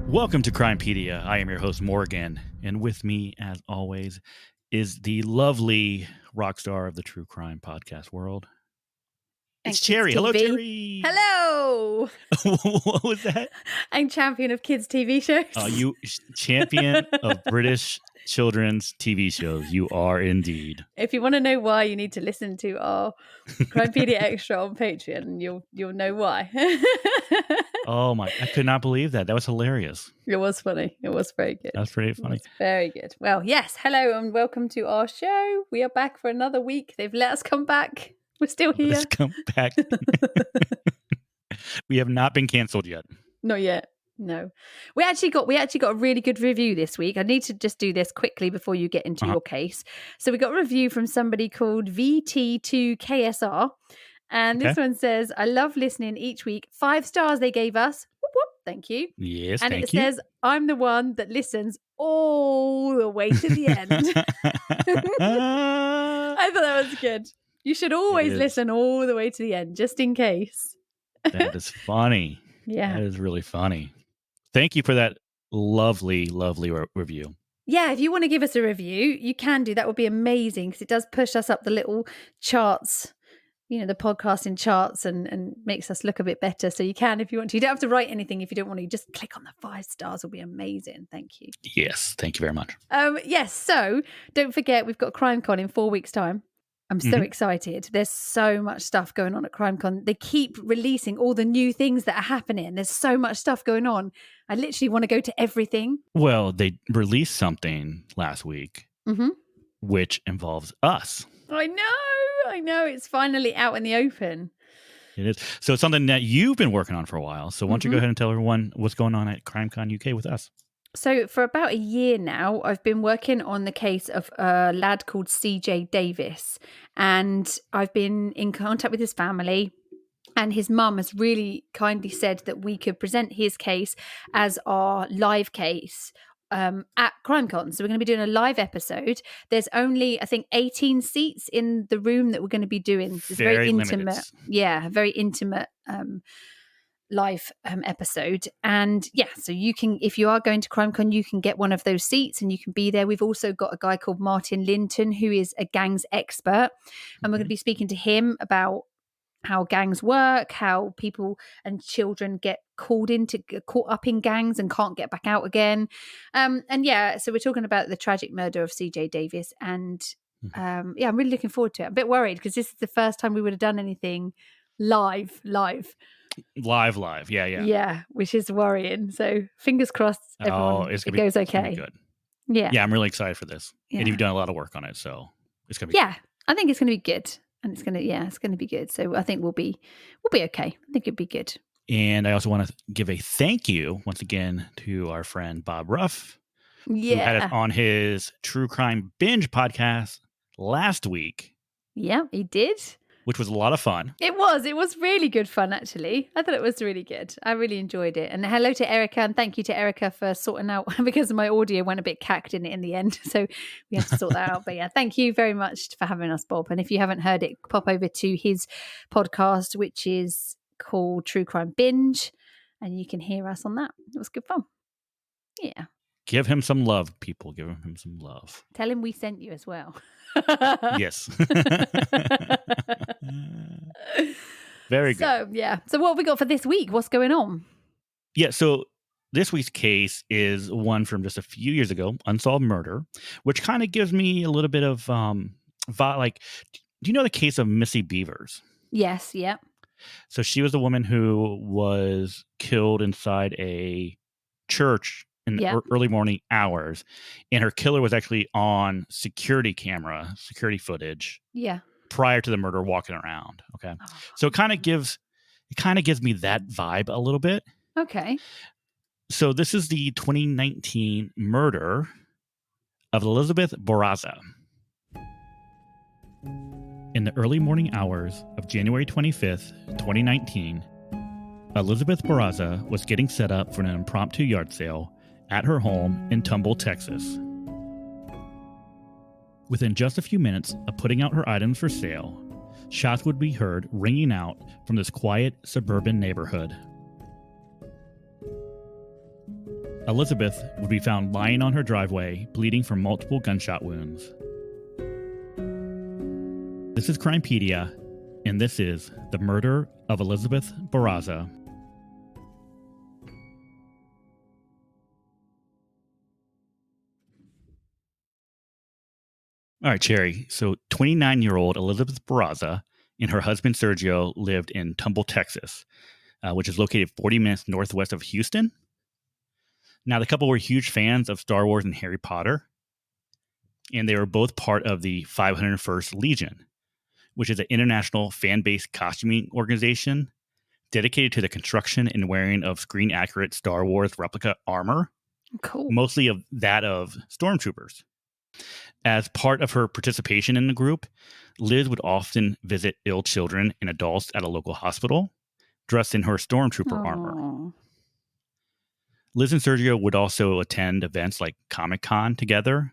Welcome to Crimepedia. I am your host, Morgan, and with me, as always, is the lovely rock star of the true crime podcast world. It's Cherry. Hello, Cherry. Hello. What was that? I'm champion of kids' TV shows. You champion of British children's TV shows. You are indeed. If you want to know why, you need to listen to our Crimepedia Extra on Patreon, and you'll know why. Oh my! I could not believe that. That was hilarious. It was funny. It was very good. That was pretty funny. It was very good. Well, yes. Hello and welcome to our show. We are back for another week. They've let us come back. We're still here. Let's come back. We have not been canceled yet. Not yet. No. We actually got a really good review this week. I need to just do this quickly before you get into your case. So we got a review from somebody called VT2KSR. And this one says, I love listening each week. 5 stars they gave us. Whoop, whoop. Thank you. Yes, and thank it you. says, I'm the one that listens all the way to the end. I thought that was good. You should always listen all the way to the end, just in case. That is funny. Yeah. That is really funny. Thank you for that lovely, lovely review. Yeah, if you want to give us a review, you can do. That would be amazing because it does push us up the little charts, the podcasting charts and makes us look a bit better. So you can if you want to. You don't have to write anything if you don't want to. Just click on the 5 stars. Will be amazing. Thank you. Yes, thank you very much. Yes, so don't forget we've got CrimeCon in 4 weeks' time. I'm so excited. There's so much stuff going on at CrimeCon. They keep releasing all the new things that are happening. There's so much stuff going on. I literally want to go to everything. Well, they released something last week, which involves us. I know. It's finally out in the open. It is. So it's something that you've been working on for a while. So why don't you go ahead and tell everyone what's going on at CrimeCon UK with us? So for about a year now, I've been working on the case of a lad called CJ Davis. And I've been in contact with his family. And his mum has really kindly said that we could present his case as our live case at CrimeCon. So we're going to be doing a live episode. There's only, I think, 18 seats in the room that we're going to be doing. It's very intimate. Limited. Yeah, very intimate live episode. And yeah, so you can, if you are going to CrimeCon, you can get one of those seats and you can be there. We've also got a guy called Martin Linton, who is a gangs expert. And we're going to be speaking to him about how gangs work, how people and children get caught up in gangs and can't get back out again. And yeah, so we're talking about the tragic murder of CJ Davis. And I'm really looking forward to it. I'm a bit worried because this is the first time we would have done anything live. Live. Yeah, which is worrying. So fingers crossed everyone, it goes okay. Good. Yeah, I'm really excited for this. Yeah. And you've done a lot of work on it, so it's gonna be good. I think it's gonna be good. And it's gonna be good. So I think we'll be okay. I think it'd be good. And I also want to give a thank you once again to our friend Bob Ruff, who had us on his True Crime Binge podcast last week. Yeah, he did. Which was a lot of fun. It was really good fun, actually. I thought it was really good. I really enjoyed it. And hello to Erica, and thank you to Erica for sorting out, because my audio went a bit cacked in it in the end. So we had to sort that out. But yeah, thank you very much for having us, Bob. And if you haven't heard it, pop over to his podcast, which is called True Crime Binge, and you can hear us on that. It was good fun. Yeah. Give him some love, people. Give him some love. Tell him we sent you as well. Yes. Very good. So, yeah. So what have we got for this week? What's going on? Yeah, so this week's case is one from just a few years ago, Unsolved Murder, which kind of gives me a little bit of, do you know the case of Missy Beavers? Yes, yeah. So she was the woman who was killed inside a church in the early morning hours, and her killer was actually on security footage. Yeah. Prior to the murder, walking around. Okay. So it kind of gives me that vibe a little bit. Okay. So this is the 2019 murder of Elizabeth Barazza. In the early morning hours of January 25th, 2019, Elizabeth Barazza was getting set up for an impromptu yard sale at her home in Tomball, Texas. Within just a few minutes of putting out her items for sale, shots would be heard ringing out from this quiet suburban neighborhood. Elizabeth would be found lying on her driveway, bleeding from multiple gunshot wounds. This is Crimepedia, and this is The Murder of Elizabeth Barazza. All right, Cherry. So 29-year-old Elizabeth Barazza and her husband Sergio lived in Tomball, Texas, which is located 40 minutes northwest of Houston. Now, the couple were huge fans of Star Wars and Harry Potter, and they were both part of the 501st Legion, which is an international fan-based costuming organization dedicated to the construction and wearing of screen-accurate Star Wars replica armor, Cool. mostly of that of stormtroopers. As part of her participation in the group, Liz would often visit ill children and adults at a local hospital, dressed in her stormtrooper armor. Liz and Sergio would also attend events like Comic-Con together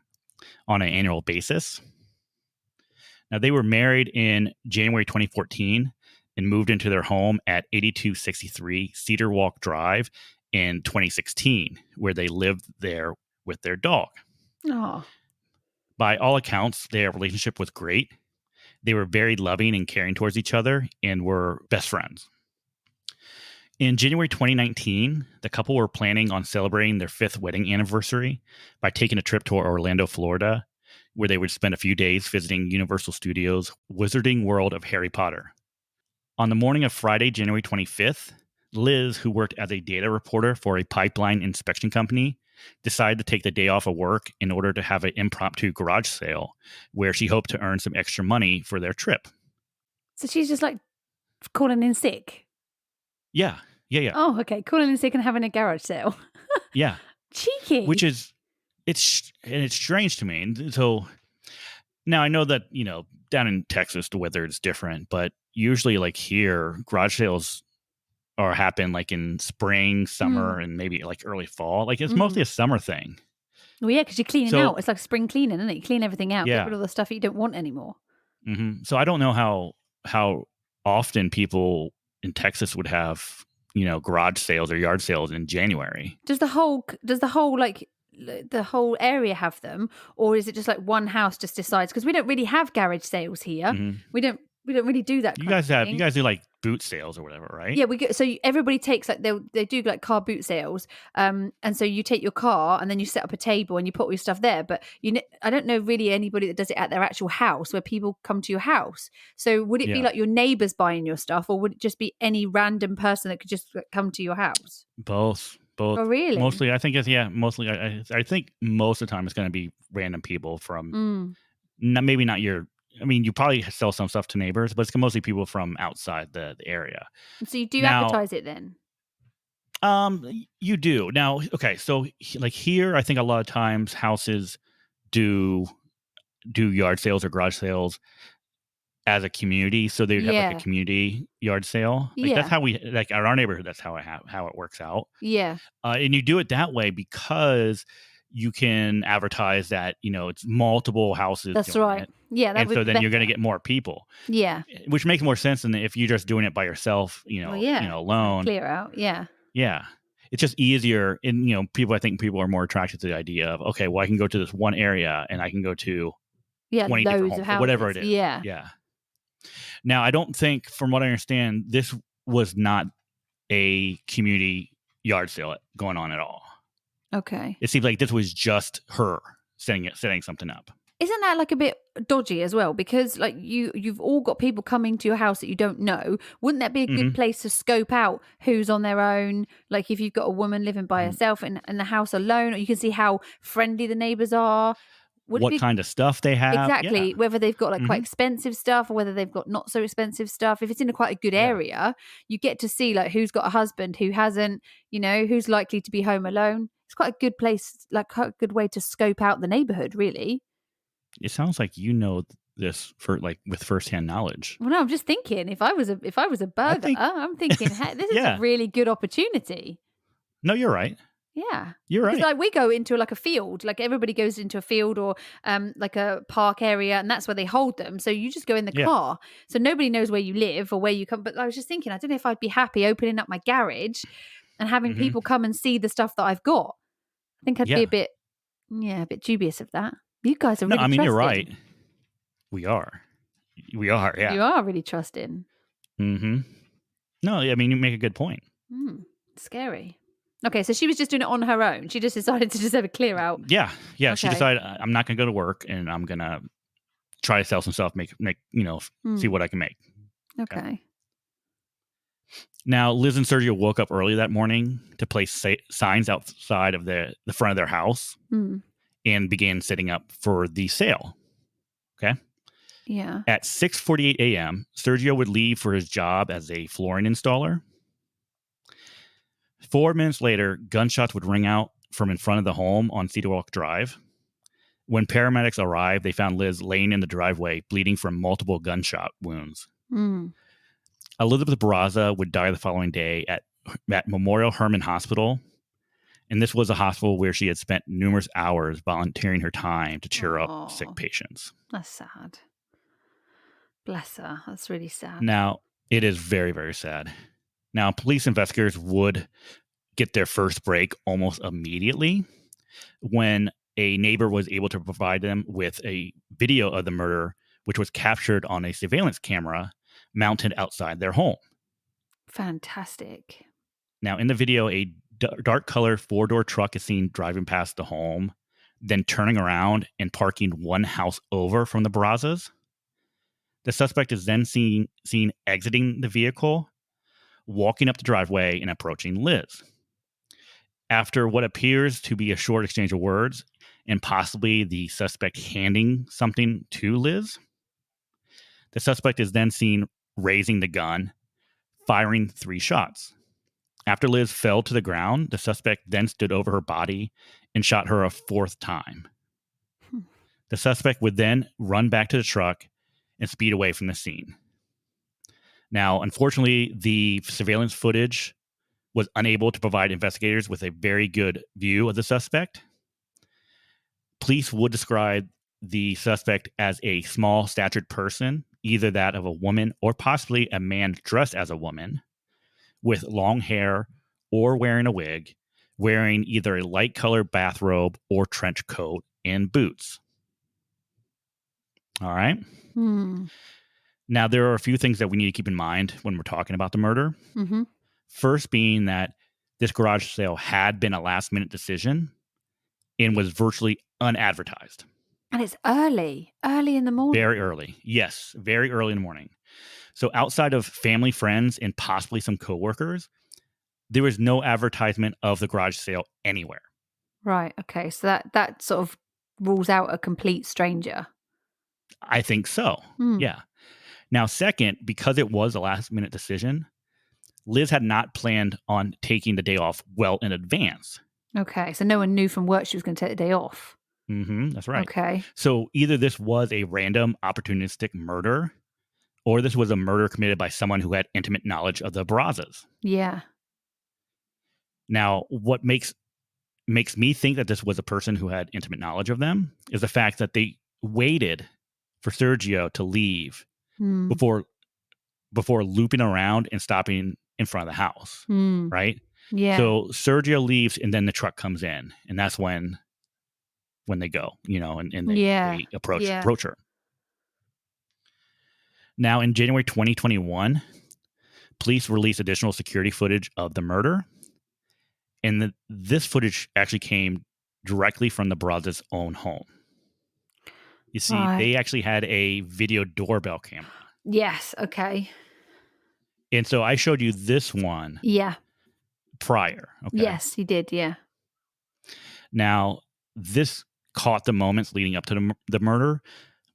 on an annual basis. Now, they were married in January 2014 and moved into their home at 8263 Cedar Walk Drive in 2016, where they lived there with their dog. Oh. By all accounts, their relationship was great. They were very loving and caring towards each other and were best friends. In January 2019, the couple were planning on celebrating their 5th wedding anniversary by taking a trip to Orlando, Florida, where they would spend a few days visiting Universal Studios' Wizarding World of Harry Potter. On the morning of Friday, January 25th, Liz, who worked as a data reporter for a pipeline inspection company, decided to take the day off of work in order to have an impromptu garage sale where she hoped to earn some extra money for their trip. So she's just like calling in sick? Yeah. Oh, okay. Calling in sick and having a garage sale. Yeah. Cheeky. Which is, it's strange to me. And so now I know that, down in Texas, the weather is different, but usually like here, garage sales happen like in spring, summer, and maybe like early fall. Like it's mostly a summer thing. Well, yeah, because you're cleaning out. It's like spring cleaning, isn't it? You clean everything out, get rid of the stuff you don't want anymore. Mm-hmm. So I don't know how often people in Texas would have, garage sales or yard sales in January. Does the whole like the whole area have them, or is it just like one house just decides? Because we don't really have garage sales here. Mm-hmm. We don't really do that. You guys do like boot sales or whatever, right? Yeah, we go. So everybody takes like they do like car boot sales, and so you take your car and then you set up a table and you put all your stuff there. But I don't know really anybody that does it at their actual house where people come to your house. So would it be like your neighbors buying your stuff, or would it just be any random person that could just come to your house? Both. Oh, really? Mostly, I think mostly. I think most of the time it's going to be random people from maybe not your. I mean, you probably sell some stuff to neighbors, but it's mostly people from outside the area. So you do advertise it then? You do. Now, okay, so like here, I think a lot of times houses do yard sales or garage sales as a community, so they would have like a community yard sale. Like that's how we like at our neighborhood. That's how it works out. Yeah, and you do it that way because you can advertise that it's multiple houses. That's right. It. Yeah, and so then you're going to get more people. Yeah, which makes more sense than if you're just doing it by yourself. Alone. Clear out. Yeah. Yeah. It's just easier. And I think people are more attracted to the idea of okay, well, I can go to this one area and I can go to 20 different homes, or whatever it is. Yeah. Yeah. Now, I don't think, from what I understand, this was not a community yard sale going on at all. Okay. It seems like this was just her setting something up. Isn't that like a bit dodgy as well? Because like you've all got people coming to your house that you don't know. Wouldn't that be a good place to scope out who's on their own? Like if you've got a woman living by herself in the house alone, or you can see how friendly the neighbors are. What kind of stuff they have. Exactly. Yeah. Whether they've got like quite expensive stuff or whether they've got not so expensive stuff. If it's in quite a good area, you get to see like who's got a husband, who hasn't, who's likely to be home alone. It's quite a good place, like quite a good way to scope out the neighborhood, really. It sounds like this with firsthand knowledge. Well, no, I'm just thinking if I was a burglar, I'm thinking, hey, this is a really good opportunity. No, you're right. Yeah, you're right. Because like we go into like a field, like everybody goes into a field or like a park area, and that's where they hold them. So you just go in the car, so nobody knows where you live or where you come. But I was just thinking, I don't know if I'd be happy opening up my garage and having people come and see the stuff that I've got. think I'd be a bit dubious of that. You guys are really I mean, trusting. You're right. We are, yeah. You are really trusting. Mm-hmm. No, I mean, you make a good point. Scary. Okay, so she was just doing it on her own. She just decided to just have a clear out. Yeah. Okay. She decided, I'm not going to go to work, and I'm going to try to sell some stuff, make see what I can make. Okay. Now, Liz and Sergio woke up early that morning to place signs outside of the front of their house and began setting up for the sale. Okay. Yeah. At 6:48 a.m., Sergio would leave for his job as a flooring installer. 4 minutes later, gunshots would ring out from in front of the home on Cedar Walk Drive. When paramedics arrived, they found Liz laying in the driveway, bleeding from multiple gunshot wounds. Elizabeth Barazza would die the following day at Memorial Hermann Hospital. And this was a hospital where she had spent numerous hours volunteering her time to cheer up sick patients. That's sad. Bless her. That's really sad. Now, it is very, very sad. Now, police investigators would get their first break almost immediately when a neighbor was able to provide them with a video of the murder, which was captured on a surveillance camera mounted outside their home. Fantastic. Now, in the video, a dark colored 4-door truck is seen driving past the home, then turning around and parking one house over from the Barrazzas. The suspect is then seen exiting the vehicle, walking up the driveway, and approaching Liz. After what appears to be a short exchange of words, and possibly the suspect handing something to Liz, the suspect is then seen raising the gun, firing 3 shots. After Liz fell to the ground, the suspect then stood over her body and shot her a 4th time. The suspect would then run back to the truck and speed away from the scene. Now, unfortunately, the surveillance footage was unable to provide investigators with a very good view of the suspect. Police would describe the suspect as a small-statured person, either that of a woman or possibly a man dressed as a woman, with long hair or wearing a wig, wearing either a light-colored bathrobe or trench coat and boots. All right? Now, there are a few things that we need to keep in mind when we're talking about the murder. First being that this garage sale had been a last-minute decision and was virtually unadvertised. And it's early in the morning. Very early. Yes, very early in the morning. So outside of family, friends, and possibly some coworkers, there was no advertisement of the garage sale anywhere. Right. Okay. So that sort of rules out a complete stranger. I think so. Yeah. Now, second, because it was a last-minute decision, Liz had not planned on taking the day off well in advance. Okay. So no one knew from work she was going to take the day off. That's right. Okay. So either this was a random opportunistic murder, or this was a murder committed by someone who had intimate knowledge of the Barazzas. Yeah. Now, what makes me think that this was a person who had intimate knowledge of them is the fact that they waited for Sergio to leave before looping around and stopping in front of the house. Right? Yeah. So Sergio leaves, and then the truck comes in, and that's when they go, and they approach her. Now, in January 2021, police released additional security footage of the murder. And this footage actually came directly from the Barazzas' own home. You see, they actually had a video doorbell camera. Yes. Okay. And so I showed you this one. Yeah. Prior. Okay. Yes, you did. Yeah. Now, this caught the moments leading up to the murder,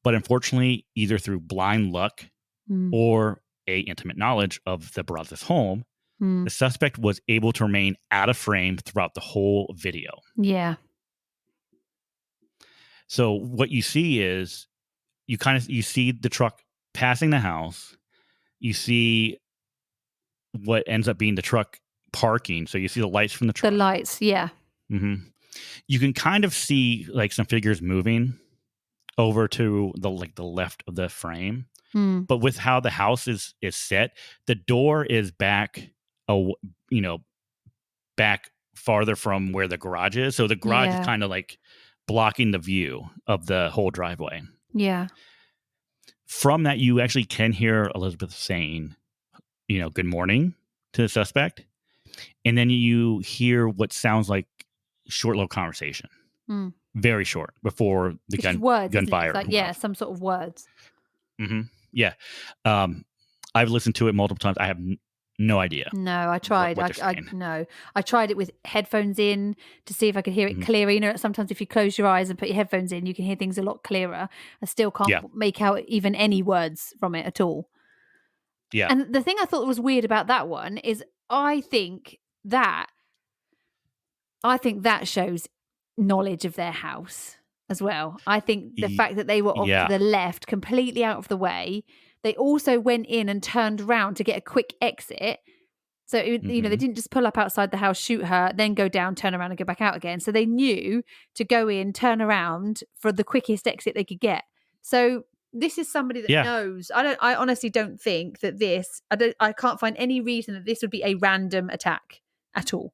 but unfortunately, either through blind luck or a intimate knowledge of the Barazzas' home, the suspect was able to remain out of frame throughout the whole video. Yeah. So what you see is you see the truck passing the house. You see what ends up being the truck parking. So you see the lights from the truck. The lights, yeah. You can kind of see like some figures moving over to the left of the frame. But with how the house is set, the door is back farther from where the garage is. So the garage is kind of like blocking the view of the whole driveway. Yeah. From that, you actually can hear Elizabeth saying, good morning to the suspect. And then you hear what sounds like short little conversation. Very short before the gunfire. Like, some sort of words. Mm-hmm. Yeah. I've listened to it multiple times. I have no idea. No, I tried. I tried it with headphones in to see if I could hear it clearer. Sometimes if you close your eyes and put your headphones in, you can hear things a lot clearer. I still can't make out even any words from it at all. Yeah. And the thing I thought was weird about that one is I think that shows knowledge of their house as well. I think the fact that they were off to the left, completely out of the way. They also went in and turned around to get a quick exit. So, they didn't just pull up outside the house, shoot her, then go down, turn around and go back out again. So they knew to go in, turn around for the quickest exit they could get. So this is somebody that knows. I honestly don't think that I can't find any reason that this would be a random attack at all.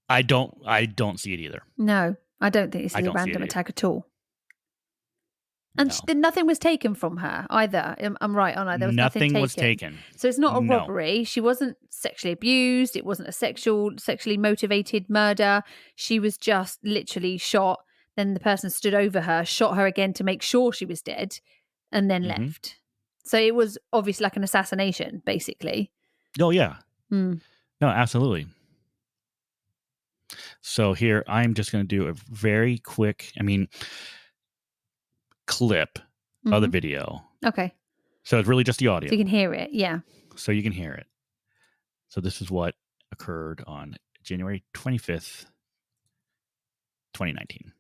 I don't see it either. No, I don't think this is a random attack at all. And nothing was taken from her either. I'm right, aren't I? There was nothing was taken. So it's not a robbery. She wasn't sexually abused. It wasn't a sexually motivated murder. She was just literally shot. Then the person stood over her, shot her again to make sure she was dead, and then left. So it was obviously like an assassination, basically. Oh, yeah. No, absolutely. So here, I'm just going to do a very quick, clip of the video. Okay. So it's really just the audio. So you can hear it, yeah. So you can hear it. So this is what occurred on January 25th, 2019.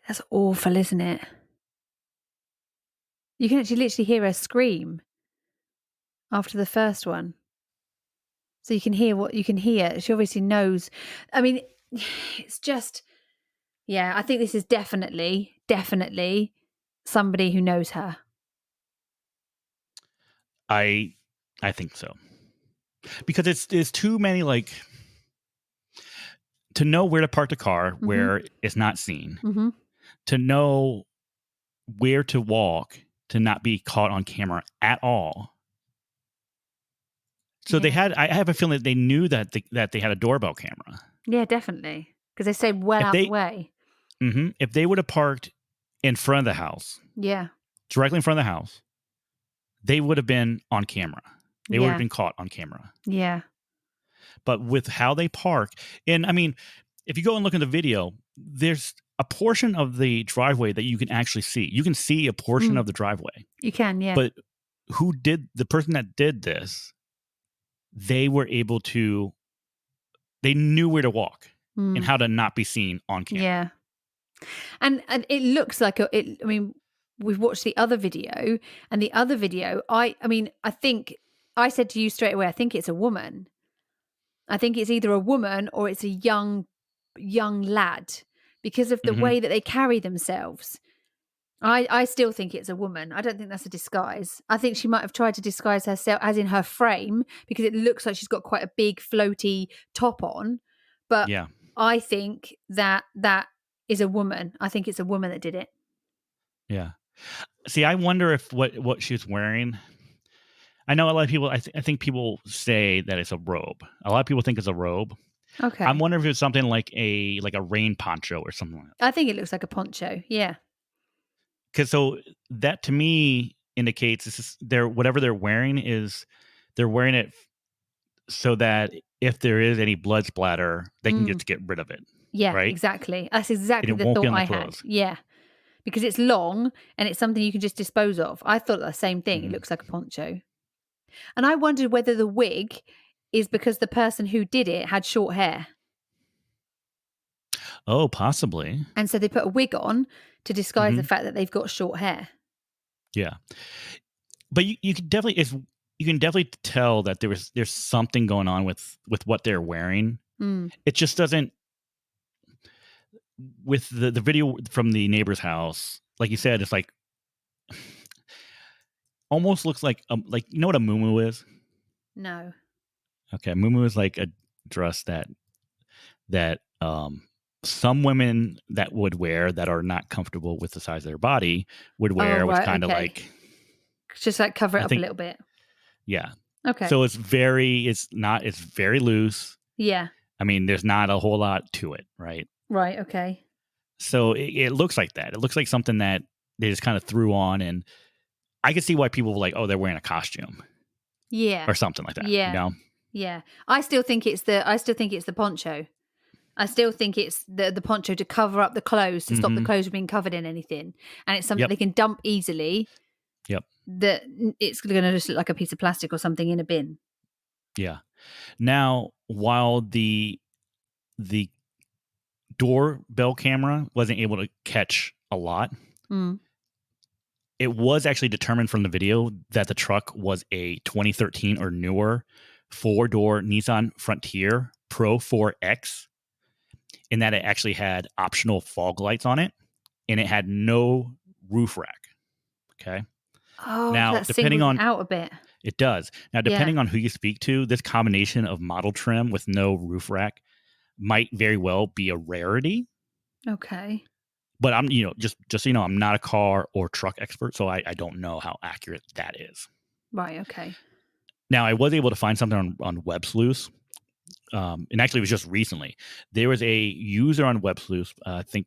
That's awful, isn't it? You can actually literally hear her scream after the first one. So you can hear what you can hear. She obviously knows. It's just, I think this is definitely somebody who knows her. I think so. Because it's too many, to know where to park the car where it's not seen, to know where to walk to not be caught on camera at all. So I have a feeling that they knew that they had a doorbell camera. Yeah, definitely. Because they stayed out the way. If they would have parked in front of the house, directly in front of the house, they would have been on camera. They would have been caught on camera. Yeah. But with how they park, and if you go and look at the video, there's a portion of the driveway that you can actually see. You can see a portion of the driveway. You can, yeah. But the person that did this, they were able to, they knew where to walk and how to not be seen on camera. Yeah. And it looks like, we've watched the other video, and the other video, I think I said to you straight away, I think it's a woman. I think it's either a woman or it's a young lad because of the way that they carry themselves. I still think it's a woman. I don't think that's a disguise. I think she might have tried to disguise herself as in her frame because it looks like she's got quite a big floaty top on. But I think that is a woman. I think it's a woman that did it. Yeah. See, I wonder if what she was wearing. I know a lot of people, I think people say that it's a robe. A lot of people think it's a robe. Okay. I'm wondering if it's something like a rain poncho or something like that. I think it looks like a poncho. Yeah. Because so that to me indicates whatever they're wearing they're wearing it so that if there is any blood splatter, they can get rid of it. Yeah, right? Exactly. That's exactly the thought I had. Yeah. Because it's long and it's something you can just dispose of. I thought the same thing. It looks like a poncho. And I wondered whether the wig is because the person who did it had short hair. Oh, possibly. And so they put a wig on to disguise the fact that they've got short hair. Yeah. But you could definitely, you can definitely tell that there's something going on with what they're wearing. Mm. It just doesn't with the video from the neighbor's house. Like you said, it's like almost looks like you know what a muumuu is? No. Okay, muumuu is like a dress that some women that would wear that are not comfortable with the size of their body would Oh, wear, which right. kind of Okay. like Just like cover it I up a think little bit. yeah. Okay. So it's very loose. Yeah. I mean, there's not a whole lot to it, right? Right. Okay. So it looks like that. It looks like something that they just kind of threw on, and I can see why people were like, "Oh, they're wearing a costume Yeah. or something like that," you Yeah. know? Yeah. I still think it's the poncho. I still think it's the poncho to cover up the clothes, to stop the Mhm. clothes from being covered in anything. And it's something Yep. they can dump easily, Yep. that it's going to just look like a piece of plastic or something in a bin. Yeah. Now, while the doorbell camera wasn't able to catch a lot, Mm. it was actually determined from the video that the truck was a 2013 or newer four-door Nissan Frontier Pro 4X, in that it actually had optional fog lights on it, and it had no roof rack. Okay. Oh, Now, that depending singles it on out a bit. it does. Now, Yeah. depending on who you speak to, this combination of model trim with no roof rack might very well be a rarity. Okay. But I'm, just so you know, I'm not a car or truck expert, so I don't know how accurate that is. Right. Okay. Now, I was able to find something on Web Sleuth, and actually, it was just recently. There was a user on Web Sleuth. I think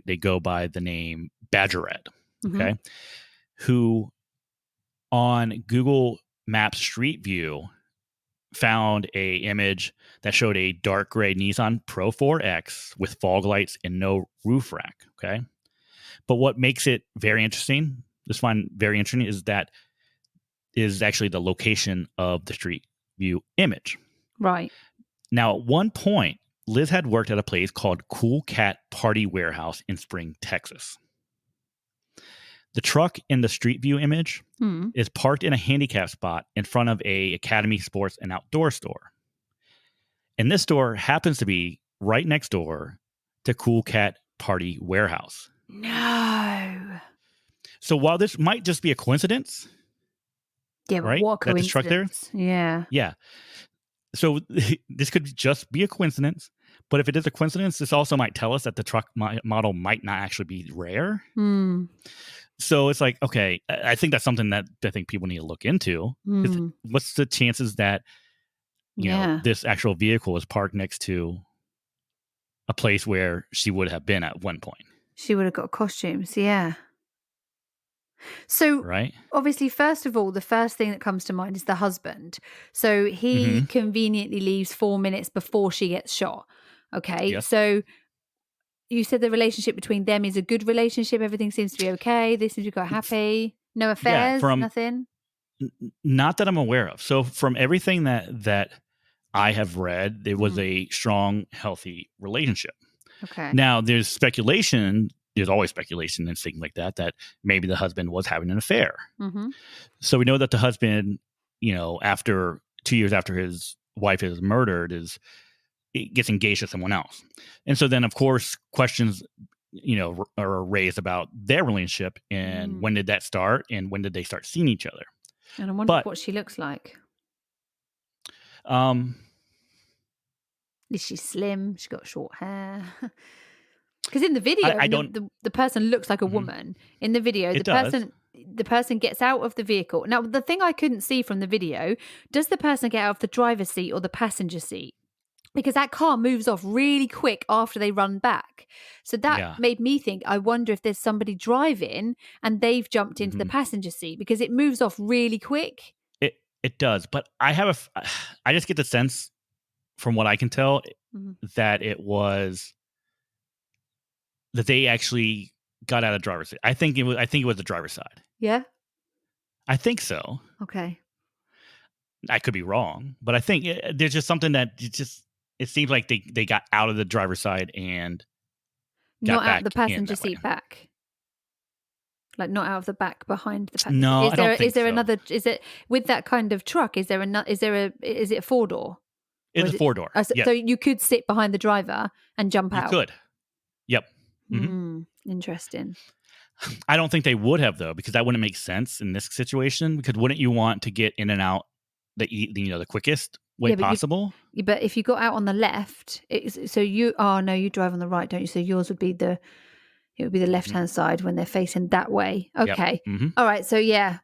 they go by the name Badgerette. Hmm. Okay, who on Google Maps Street View found a image that showed a dark gray Nissan Pro 4X with fog lights and no roof rack. Okay, but what makes it very interesting, is actually the location of the Street View image. Right. Now, at one point, Liz had worked at a place called Cool Cat Party Warehouse in Spring, Texas. The truck in the Street View image Mm. is parked in a handicap spot in front of a Academy Sports and Outdoor store. And this store happens to be right next door to Cool Cat Party Warehouse. No. So while this might just be a coincidence, Yeah, but right, what a that this truck there, coincidence. Yeah. yeah. So this could just be a coincidence. But if it is a coincidence, this also might tell us that the truck model might not actually be rare. Mm. So it's like, okay, I think that's something that I think people need to look into. Mm. What's the chances that Yeah. this actual vehicle is parked next to a place where she would have been at one point, She would have got costumes. Yeah. So, right? obviously, first of all, the first thing that comes to mind is the husband. So, he Mm-hmm. conveniently leaves 4 minutes before she gets shot. Okay. Yes. So, you said the relationship between them is a good relationship. Everything seems to be okay. They seem to be quite happy. No Yeah. affairs, From nothing. not that I'm aware of. So from everything that I have read, it was Mhm. a strong, healthy relationship. Okay. Now, there's speculation. There's always speculation and things like that, that maybe the husband was having an affair. Mm-hmm. So we know that the husband, after 2 years after his wife is murdered, gets engaged to someone else. And so then, of course, questions, are raised about their relationship and Mm. when did that start and when did they start seeing each other. And I wonder But what she looks like. um, Is she slim? She got short hair. Because in the I, video, I I don't. mean, the person looks like a Mhm. woman. In the video, It does. the person gets out of the vehicle. Now, the thing I couldn't see from the video, does the person get out of the driver's seat or the passenger seat? Because that car moves off really quick after they run back. So that Yeah. made me think, I wonder if there's somebody driving and they've jumped into the Mhm. passenger seat, because it moves off really quick. It does. But I just get the sense from what I can tell Mhm. that it was that they actually got out of driver's seat. I think it was the driver's side. Yeah. I think so. Okay. I could be wrong, but I think there's just something that it seems like they got out of the driver's side and got Not out the back in passenger that way. seat back. Like not out of the back behind the passenger. No, I don't Is think there so. another? Is it with that kind of truck? Is it a 4-door? Or It's a is it? 4-door. So Yes, you could sit behind the driver and jump you out. could. Yep. Hmm. Interesting. I don't think they would have though, because that wouldn't make sense in this situation. Because wouldn't you want to get in and out the quickest way Yeah, possible? but if you got out on the left, so you no, you drive on the right, don't you? So yours would be the left Hmm. hand side when they're facing that way. Yep. Okay, Hmm. all right. So yeah,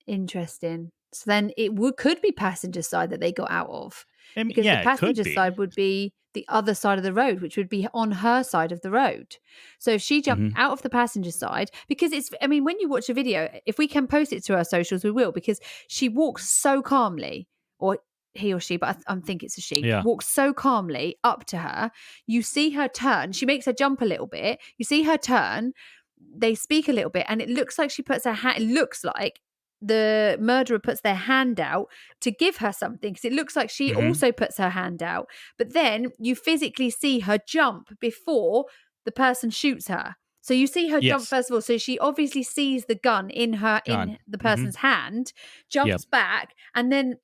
interesting. So then could be passenger side that they got out of, I mean, because the yeah, it could passenger be. side would be the other side of the road, which would be on her side of the road. So if she jumped Hmm. out of the passenger side, because I mean, when you watch a video, if we can post it to our socials, we will, because she walks so calmly, or he or she, but I think it's a she, Yeah. walks so calmly up to her. You see her turn. She makes her jump a little bit. You see her turn. They speak a little bit, and it looks like she puts her hand. It looks like the murderer puts their hand out to give her something, because it looks like she Hmm. also puts her hand out. But then you physically see her jump before the person shoots her. So you see her jump Yes. first of all. So she obviously sees the gun in Gone. the Hmm. person's hand, Yep. jumps back, and then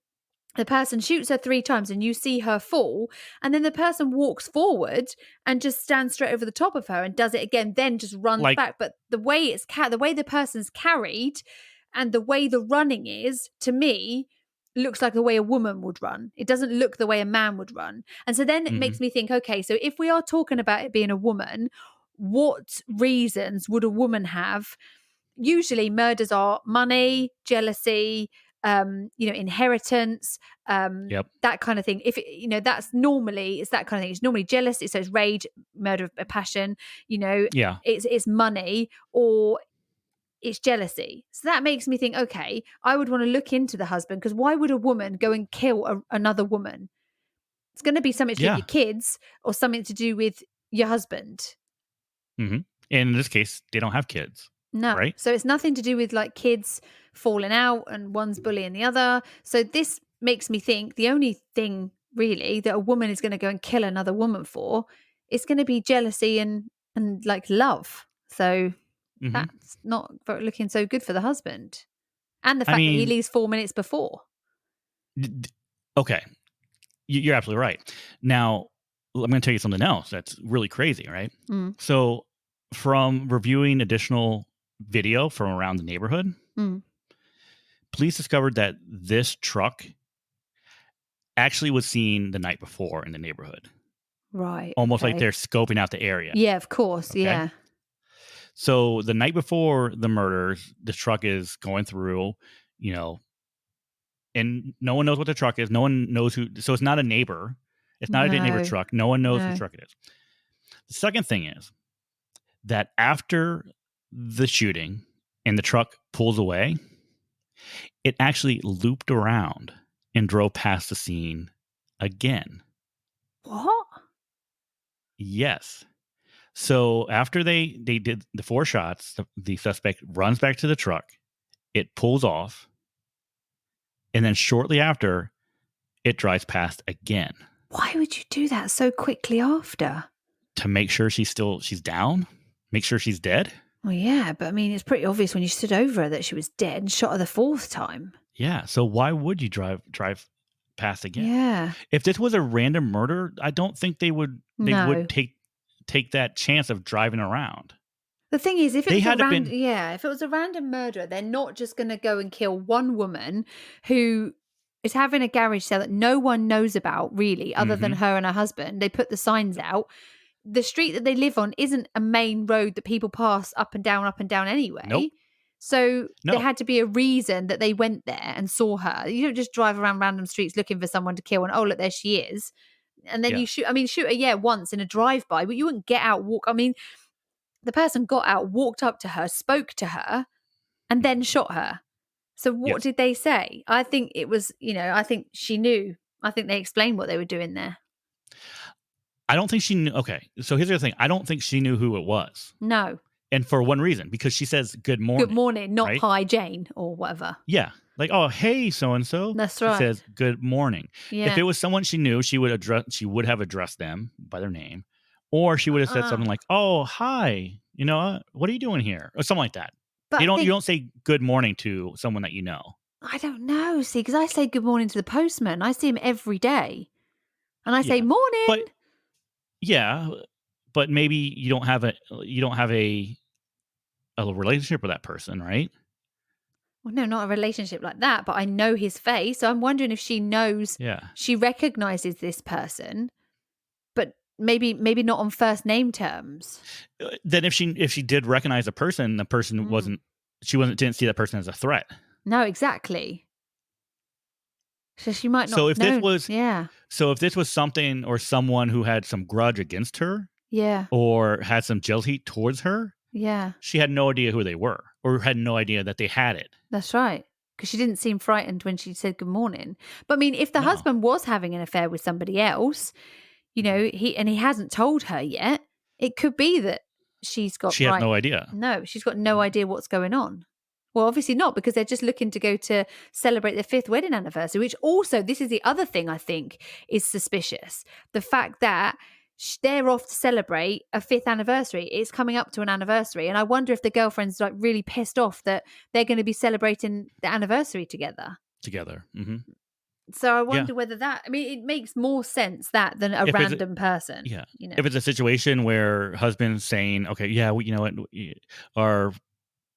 the person shoots her 3 times and you see her fall, and then the person walks forward and just stands straight over the top of her and does it again, then just runs Like. back. But the way the way the person's carried and the way the running is, to me, looks like the way a woman would run. It doesn't look the way a man would run. And so then it Hmm. makes me think, okay, so if we are talking about it being a woman, what reasons would a woman have? Usually murders are money, jealousy, inheritance, Yep. that kind of thing. If that's normally, it's that kind of thing. It's normally jealous. It says rage, murder of passion. Yeah. It's money, or it's jealousy. So that makes me think, okay, I would want to look into the husband, because why would a woman go and kill another woman? It's going to be something to do with Yeah. your kids or something to do with your husband. Hmm. And in this case, they don't have kids, No. right? So it's nothing to do with like kids falling out and one's bullying the other. So this makes me think the only thing really that a woman is going to go and kill another woman for is going to be jealousy and like love. So Hmm. that's not looking so good for the husband. And the I fact that he mean, leaves 4 minutes before. okay, you're absolutely right. Now, I'm going to tell you something else that's really crazy, right? Mm, So, from reviewing additional video from around the neighborhood, mm. police discovered that this truck actually was seen the night before in the neighborhood, Right. almost like Okay. they're scoping out the area. Yeah, of course. Okay. Yeah. So, the night before the murders, the truck is going through, you know, and no one knows what the truck is. No one knows who. So, it's not a neighbor. It's not a neighbor No. truck. No one knows whose No. truck it is. The second thing is that after the shooting and the truck pulls away, it actually looped around and drove past the scene again. What? Yes. So after they did the 4 shots, the suspect runs back to the truck. It pulls off, and then shortly after, it drives past again Why would you do that so quickly after? to make sure she's down, make sure she's dead. Well, yeah, but I mean, it's pretty obvious when you stood over her that she was dead and shot her the 4th time. Yeah. So why would you drive past again? Yeah. If this was a random murder, I don't think they would No. take that chance of driving around. The thing is, if it They was a had to been. if it was a random murderer, they're not just going to go and kill one woman who is having a garage sale that no one knows about really, other than Mhm. her and her husband. They put the signs out. The street that they live on isn't a main road that people pass up and down Nope. anyway. So there No. had to be a reason that they went there and saw her. You don't just drive around random streets looking for someone to kill and, oh, look, there she is. And then Yeah. you shoot, I mean, shoot her, yeah, once in a drive by, but you wouldn't get out, walk. I mean, the person got out, walked up to her, spoke to her, and then shot her. So what Yes. did they say? I think it was, I think she knew. I think they explained what they were doing there. I don't think she knew. Okay. So here's the other thing. I don't think she knew who it was. No. And for one reason, because she says good Good morning. morning, not Right? hi Jane or whatever. Yeah. Like, oh, hey, so and so. That's She right. says good morning. If Yeah. it was someone she knew, she would have addressed them by their name, or she would have said something like, "Oh, hi, you know, what are you doing here? Or something like that. But You don't say good morning to someone that you know. I don't know, see, because I say good morning to the postman. I see him every day. And I say, Yeah. morning. But yeah, but maybe you don't have a relationship with that person, right? Well, no, not a relationship like that, but I know his face. So I'm wondering if she knows, Yeah. she recognizes this person, but maybe not on first name terms. Then if she did recognize a person, the person Mm. didn't see that person as a threat. No, exactly. So she might not So have if this known. was Yeah. so if this was something or someone who had some grudge against her Yeah. or had some jealousy towards her, Yeah. she had no idea who they were or had no idea that they had it. That's right. Because she didn't seem frightened when she said good morning. But I mean, if the No. husband was having an affair with somebody else, Mhm. he hasn't told her yet, it could be that she's got She has right. no idea. No, she's got no Mhm. idea what's going on. Well, obviously not, because they're just looking to go to celebrate their fifth wedding anniversary, which also, this is the other thing I think is suspicious. The fact that they're off to celebrate a fifth anniversary. It's coming up to an anniversary. And I wonder if the girlfriend's like really pissed off that they're going to be celebrating the anniversary together. Together. Hmm. So I Yeah. wonder whether that, I mean, it makes more sense that than a If it's random person, Yeah. you know. If it's a situation where husband's saying, "Okay, yeah, you know what, our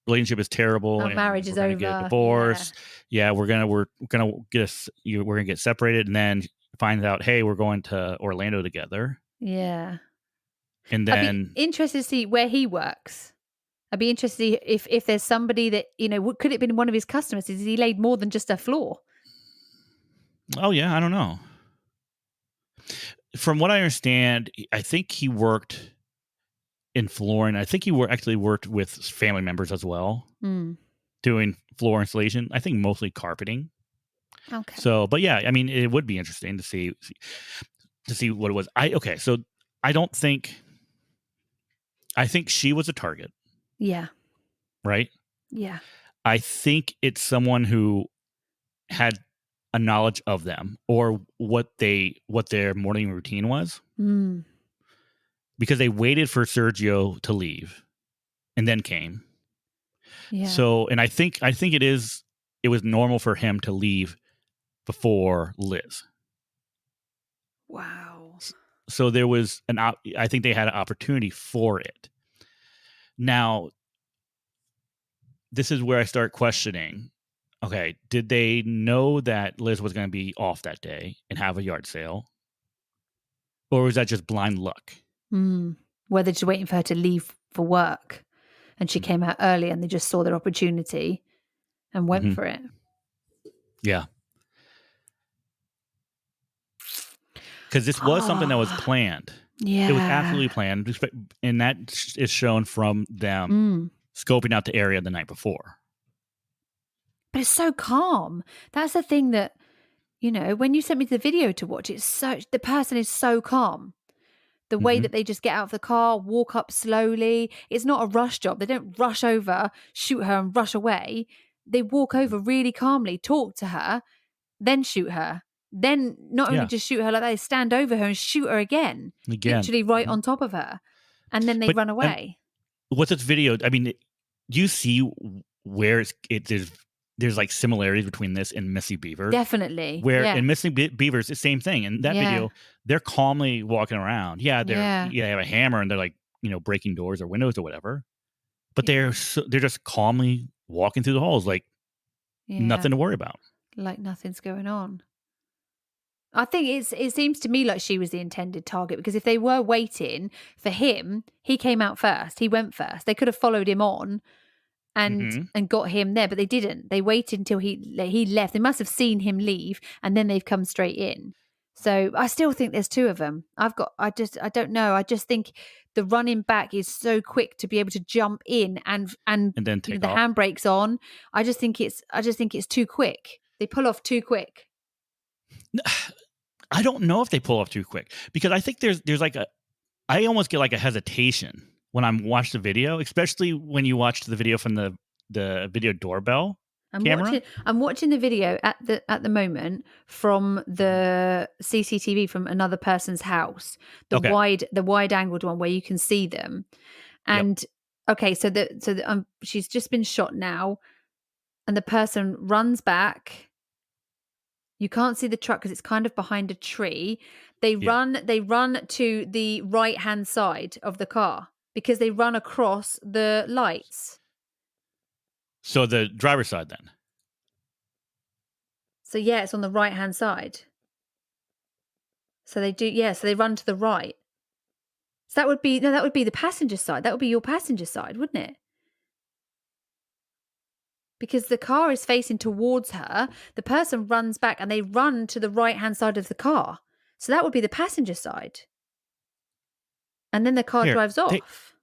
relationship is terrible, Our and marriage we're is gonna get over. Yeah. divorced. Yeah, we're gonna get separated," and then finds out, "Hey, we're going to Orlando together," Yeah. and I'd be then, interested to see where he works. I'd be interested to see if there's somebody that, could it have been one of his customers? Is he laid more than just a floor? oh yeah, I don't know. From what I understand, I think he worked in flooring. I think actually worked with family members as well, Mm. doing floor installation. I think mostly carpeting. Okay. So, but yeah, I mean, it would be interesting to see what it was. So I don't think I think she was a target, Yeah. right? Yeah. I think it's someone who had a knowledge of them or what their morning routine was, Mm. because they waited for Sergio to leave and then came. Yeah. So, and it was normal for him to leave before Liz. Wow. So there was I think they had an opportunity for it. Now, this is where I start questioning. Okay, did they know that Liz was going to be off that day and have a yard sale? Or was that just blind luck? Mm. Whether just waiting for her to leave for work and she Mhm. came out early and they just saw their opportunity and went Mhm. for it. Yeah. Because this was something that was Oh, planned. It was yeah. absolutely planned. And that is shown from them Mm. scoping out the area the night before. But it's so calm. That's the thing that, when you sent me the video to watch, the person is so calm. The way Hmm. that they just get out of the car, walk up slowly. It's not a rush job. They don't rush over, shoot her and rush away. They walk over really calmly, talk to her, then shoot her. Then not only Yeah. just shoot her like that, they stand over her and shoot her again, Again. literally right Mhm. on top of her. And then they But run away. with this video, I mean, do you see where there's like similarities between this and Missy Beavers? Definitely. Where Yeah. in Missing Beavers, the same thing. In that Yeah. video, they're calmly walking around. Yeah, Yeah. they have a hammer and they're like, breaking doors or windows or whatever. But Yeah. they're just calmly walking through the halls like Yeah. nothing to worry about. Like nothing's going on. I think it seems to me like she was the intended target, because if they were waiting for him, he came out first. He went first. They could have followed him on and Hmm. and got him there, but they didn't. They waited until he left. They must have seen him leave and then they've come straight in. So I still think there's two of them. I don't know. I just think the running back is so quick to be able to jump in and And then take the off. handbrake's on. I just think it's too quick. They pull off too quick. I don't know if they pull off too quick because I think there's like I almost get like a hesitation when I'm watch the video, especially when you watch the video from the video doorbell I'm camera. watching I'm watching the video at the moment from the CCTV from another person's house. The Okay. wide angled one where you can see them. Yep. And Okay, so she's just been shot now, and the person runs back. You can't see the truck because it's kind of behind a tree. They Yeah. run to the right-hand side of the car because they run across the lights. So the driver's side then. So yeah, it's on the right-hand side. So they do, yeah, so they run to the right. So that would be the passenger side. That would be your passenger side, wouldn't it? Because the car is facing towards her, the person runs back and they run to the right-hand side of the car. So that would be the passenger side. And then the car Here, drives off.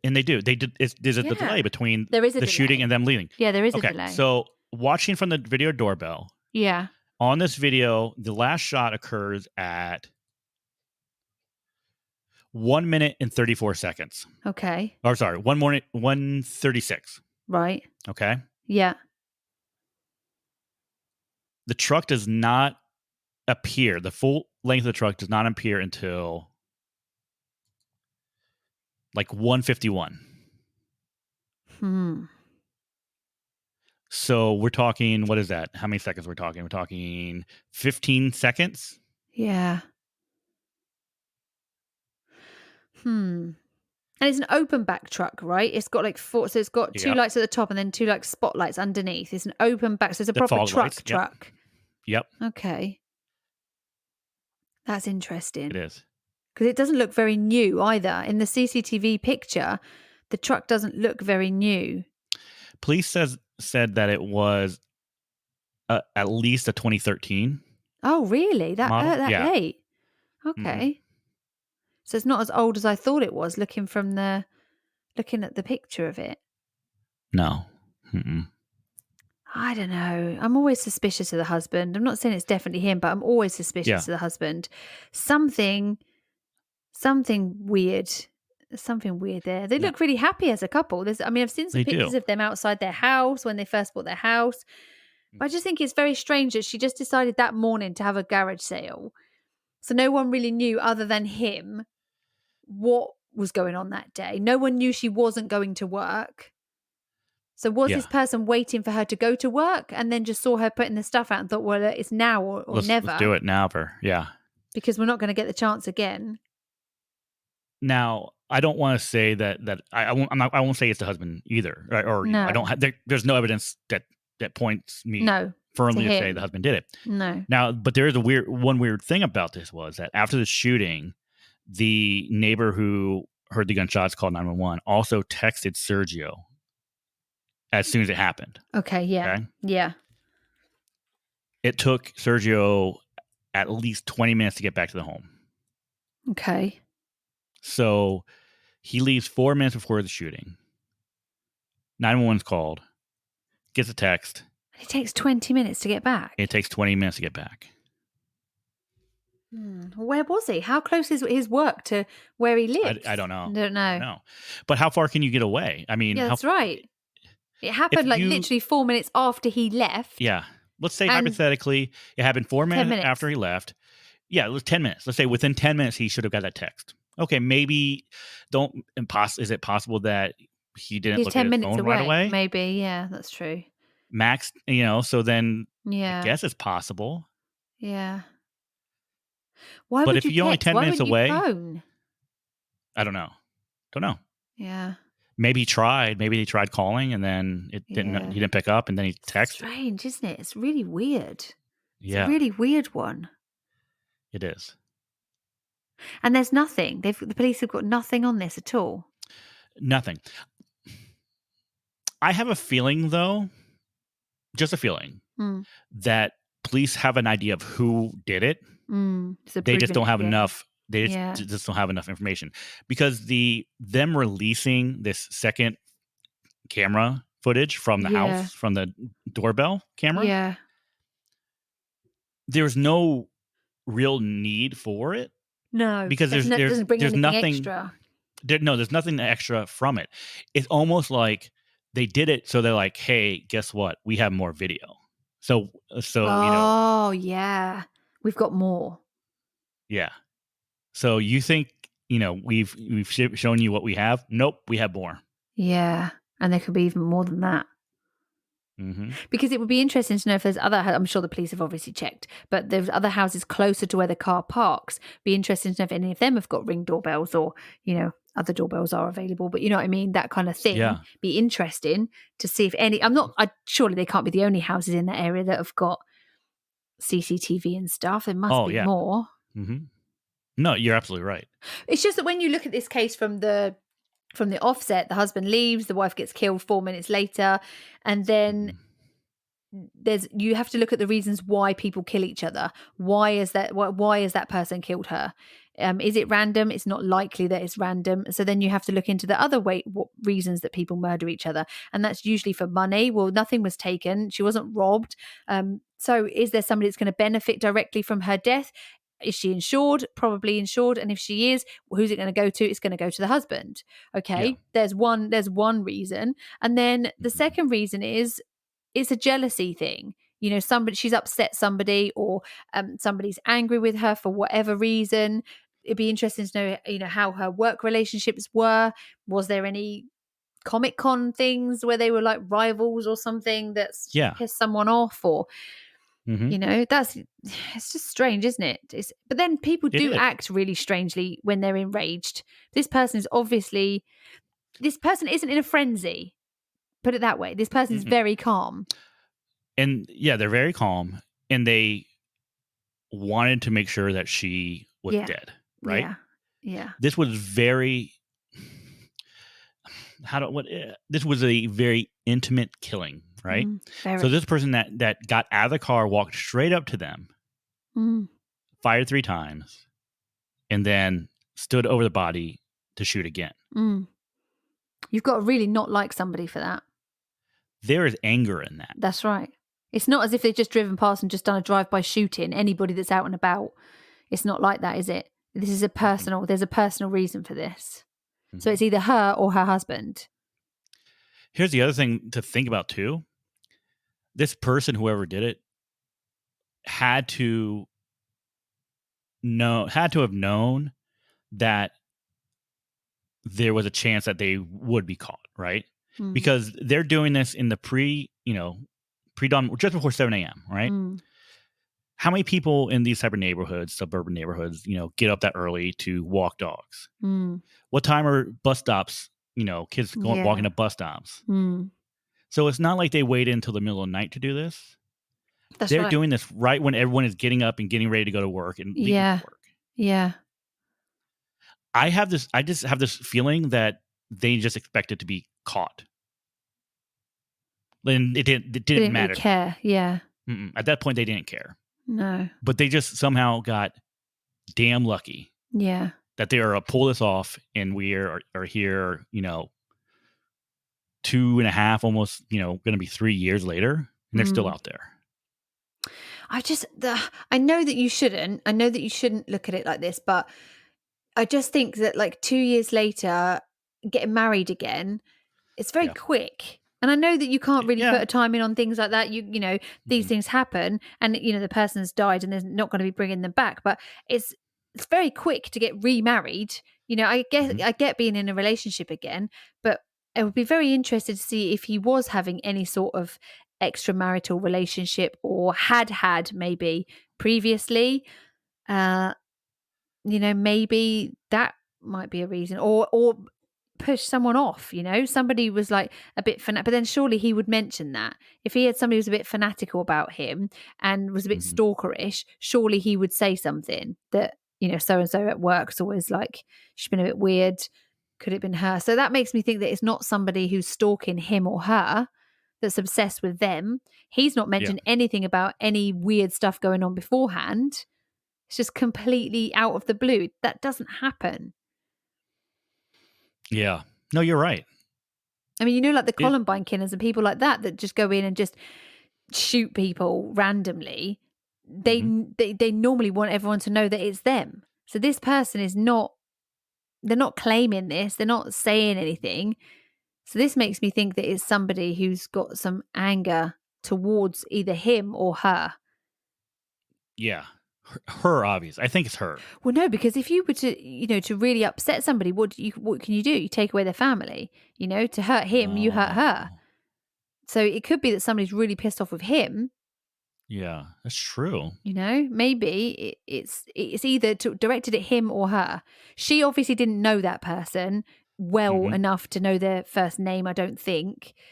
and they do. They did. There's a Yeah. delay between There is a the shooting delay. and them leaving. Yeah, there is a Okay, delay. so watching from the video doorbell, Yeah. on this video, the last shot occurs at 1 minute and 34 seconds. Okay. Or sorry, 1:36. Right. Okay. Yeah. The truck does not appear. The full length of the truck does not appear until like 1:51. So we're talking, what is that? How many seconds we're talking? We're talking 15 seconds. Yeah. And it's an open back truck, right? It's got like four, so it's got two Yep. lights at the top and then two like spotlights underneath. It's an open back, so it's a The proper fog lights. truck. Yep. Okay. That's interesting. It is. Because it doesn't look very new either. In the CCTV picture, the truck doesn't look very new. Police said that it was at least a 2013. Oh, really? That model? that Yeah. late? Okay. Mm-hmm. So it's not as old as I thought it was. Looking at the picture of it. No. Mm-mm. I don't know. I'm always suspicious of the husband. I'm not saying it's definitely him, but I'm always suspicious of the husband. Something weird. There's something weird there. They look really happy as a couple. I've seen some pictures of them outside their house when they first bought their house. But I just think it's very strange that she just decided that morning to have a garage sale. So no one really knew other than him what was going on that day. No one knew she wasn't going to work. So was this person waiting for her to go to work and then just saw her putting the stuff out and thought, well, it's now or never. Let's do it now, yeah. Because we're not going to get the chance again. Now, I don't want to say that I won't say it's the husband either, right? Or No. I don't have there's no evidence that points me firmly to say the husband did it. No. Now, but there is one weird thing about this was that after the shooting, the neighbor who heard the gunshots called 911 also texted Sergio as soon as it happened. Okay, yeah. Okay? Yeah. It took Sergio at least 20 minutes to get back to the home. Okay. So he leaves 4 minutes before the shooting. 911's called, gets a text. It takes 20 minutes to get back. It takes 20 minutes to get back. Where was he? How close is his work to where he lives? I don't know. I don't know. No. But how far can you get away? I mean, that's right. It happened literally 4 minutes after he left. Yeah. Let's say hypothetically it happened 4 minutes after he left. Yeah, it was 10 minutes. Let's say within 10 minutes he should have got that text. Okay, maybe is it possible that he didn't look at his phone right away? Maybe, yeah, that's true. Max, so then I guess it's possible. Yeah. But if you're only 10 minutes away, phone? I don't know. Don't know. Yeah. Maybe he tried. Maybe he tried calling and then he didn't pick up and then he texted. Strange, isn't it? It's really weird. It's a really weird one. It is. And there's nothing. The police have got nothing on this at all. Nothing. I have a feeling, though, just a feeling, that police have an idea of who did it. They just don't have enough. They just don't have enough information because them releasing this second camera footage from the house, from the doorbell camera. Yeah. There's no real need for it. No, because there's nothing extra. There's nothing extra from it. It's almost like they did it so they're like, hey, guess what? We have more video. So oh yeah, we've got more. Yeah. So you think we've shown you what we have? Nope, we have more. Yeah. And there could be even more than that. Mm-hmm. Because it would be interesting to know if there's other, I'm sure the police have obviously checked, but there's other houses closer to where the car parks. Be interesting to know if any of them have got Ring doorbells or, other doorbells are available, but you know what I mean? That kind of thing. Yeah. Be interesting to see if any, surely they can't be the only houses in that area that have got CCTV and stuff. There must Oh, be yeah. more. Mm-hmm. No, you're absolutely right. It's just that when you look at this case from the offset, the husband leaves, the wife gets killed 4 minutes later, and then Mm-hmm. you have to look at the reasons why people kill each other. Why is that person killed her? Is it random? It's not likely that it's random. So then you have to look into the other reasons that people murder each other, and that's usually for money. Well, nothing was taken. She wasn't robbed. So is there somebody that's going to benefit directly from her death? Is she insured? Probably insured. And if she is, who's it going to go to? It's going to go to the husband. Yeah. Okay. There's one reason. And then the Mm-hmm. second reason is it's a jealousy thing. She's upset somebody, or somebody's angry with her for whatever reason. It'd be interesting to know, how her work relationships were. Was there any Comic Con things where they were like rivals or something that's Yeah. pissed someone off, or Mm-hmm. it's just strange, isn't it? But then people It do is. act really strangely when they're enraged. This person isn't in a frenzy. Put it that way. This person is Mm-mm. very calm. And yeah, they're very calm, and they wanted to make sure that she was Yeah. dead, right? Yeah. Yeah. This was very this was a very intimate killing, right? So Very. this person that got out of the car, walked straight up to them, Mm. fired 3 times, and then stood over the body to shoot again. Mm. You've got to really not like somebody for that. There is anger in that. That's right. It's not as if they've just driven past and just done a drive-by shooting anybody that's out and about. It's not like that, is it? This is there's a personal reason for this. Mm-hmm. So it's either her or her husband. Here's the other thing to think about too. This person, whoever did it, had to have known that there was a chance that they would be caught, right? Mm. Because they're doing this in the pre-dawn, just before 7 a.m., right? Mm. How many people in these type of neighborhoods, suburban neighborhoods, get up that early to walk dogs? Mm. What time are bus stops, kids walking to bus stops? Mm. So it's not like they waited until the middle of the night to do this. That's They're right. doing this right when everyone is getting up and getting ready to go to work and leaving for work. Yeah. I just have this feeling that they just expected to be caught. And it didn't They didn't matter. really care. Yeah. At that point, they didn't care. No. But they just somehow got damn lucky. Yeah. That they are pull this off, and we are here, 2.5, almost, going to be 3 years later, and they're still out there. I know that you shouldn't. I know that you shouldn't look at it like this, but I just think that like 2 years later, getting married again, it's very quick. And I know that you can't really put a time in on things like that. These things happen, and the person's died, and there's not going to be bringing them back. But it's very quick to get remarried. I get being in a relationship again, but I would be very interested to see if he was having any sort of extramarital relationship, or had maybe previously. Maybe that might be a reason, or push someone off. Somebody was like a bit but then surely he would mention that if he had somebody who was a bit fanatical about him and was a bit stalkerish, surely he would say something that so and so at work's always like, she's been a bit weird, could it have been her? So that makes me think that it's not somebody who's stalking him or her that's obsessed with them. He's not mentioned anything about any weird stuff going on beforehand. It's just completely out of the blue. That doesn't happen. Yeah. No, you're right. I mean, like the Columbine killers and people like that just go in and just shoot people randomly. They normally want everyone to know that it's them. So this person is not, they're not claiming this. They're not saying anything. So this makes me think that it's somebody who's got some anger towards either him or her. Yeah, Her, obvious. I think it's her. Well, no, because if you were to really upset somebody, what can you do? You take away their family. To hurt him, you hurt her. Oh, So it could be that somebody's really pissed off with him. yeah, that's true. Maybe it's either directed at him or her. She obviously didn't know that person well Mhm. enough to know their first name, I don't think, I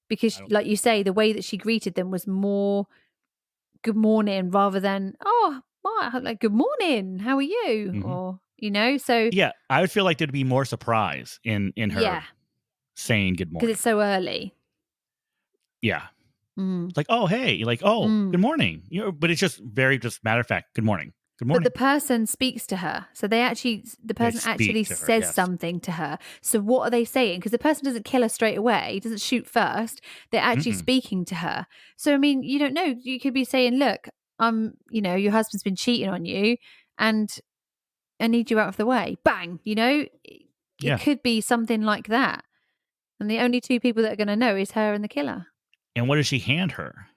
because, don't like you say, the way that she greeted them was more good morning rather than, oh, like, good morning, how are you? Mhm. Or, so Yeah, I would feel like there'd be more surprise in her yeah, saying good because it's morning. so early. Yeah. Mm. It's like, "Oh, hey." Like, "Oh, Mm. good morning." But it's just matter of fact, "Good morning. Good But the morning." person speaks to her. So the They person speak actually to her, says yes. something to her. So what are they saying? Because the person doesn't kill her straight away, doesn't shoot first. They're actually Mm-mm. speaking to her. So, I mean, you don't know. You could be saying, look, your husband's been cheating on you and I need you out of the way. Bang, it Yeah. could be something like that. And the only two people that are going to know is her and the killer. And what does she hand her?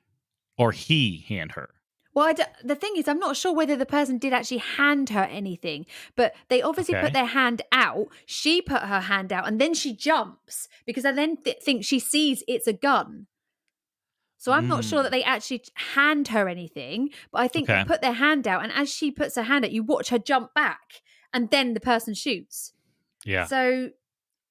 Or he hand her? Well, the thing is, I'm not sure whether the person did actually hand her anything, but they obviously put Okay. their hand out. She put her hand out and then she jumps because I then think she sees it's a gun. So I'm not sure that Mm. they actually hand her anything, but I think they Okay. put their hand out. And as she puts her hand out, you watch her jump back and then the person shoots. Yeah. So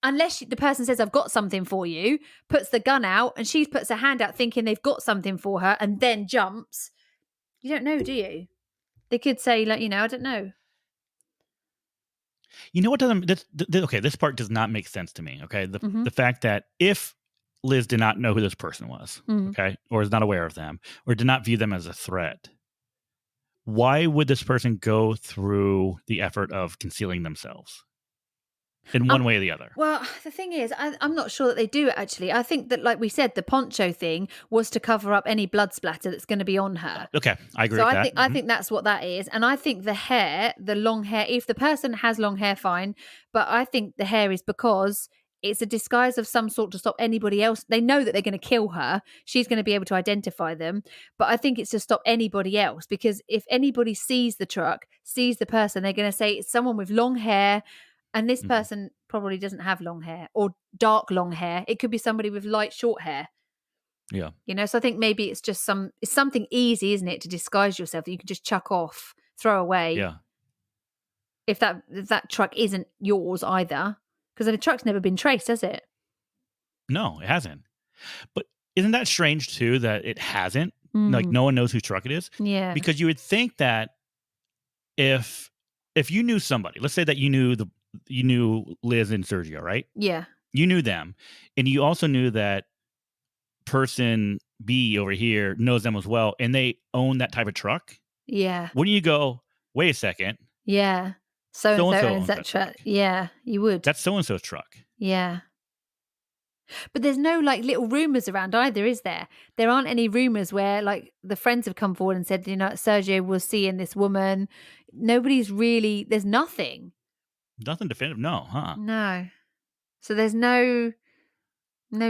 unless the person says, I've got something for you, puts the gun out and she puts her hand out thinking they've got something for her and then jumps, you don't know, do you? They could say, like, I don't know. You know what doesn't okay, this part does not make sense to me, okay? Mhm. The fact that if Liz did not know who this person was, Mhm. okay, or is not aware of them, or did not view them as a threat, why would this person go through the effort of concealing themselves in one Um, way or the other? well, the thing is, I'm not sure that they do it actually. I think that, like we said, the poncho thing was to cover up any blood splatter that's going to be on her. Okay, I agree So with I that. think I Mhm. think that's what that is, and I think the long hair. If the person has long hair, fine, but I think the hair is because it's a disguise of some sort to stop anybody else. They know that they're going to kill her. She's going to be able to identify them, but I think it's to stop anybody else because if anybody sees the truck, sees the person, they're going to say it's someone with long hair, and this Mhm. person probably doesn't have long hair or dark long hair. It could be somebody with light short hair. Yeah. So I think maybe it's something easy, isn't it, to disguise yourself that you can just chuck off, throw away Yeah. if that truck isn't yours either. Because the truck's never been traced, has it? No, it hasn't. But isn't that strange too that it hasn't? Like Mm. no one knows whose truck it is? Yeah. Because you would think that if you knew somebody, let's say that you knew Liz and Sergio, right? Yeah. You knew them, and you also knew that person B over here knows them as well, and they own that type of truck. Yeah. Wouldn't you go, wait a second, Yeah. So and so so and so owns owns that that truck. truck. Yeah, you would. That's so and so's truck. Yeah. But there's no like little rumors around either, is there? There aren't any rumors where like the friends have come forward and said, Sergio was seeing this woman. Nobody's really, there's nothing. Nothing definitive. No, huh? No. So there's no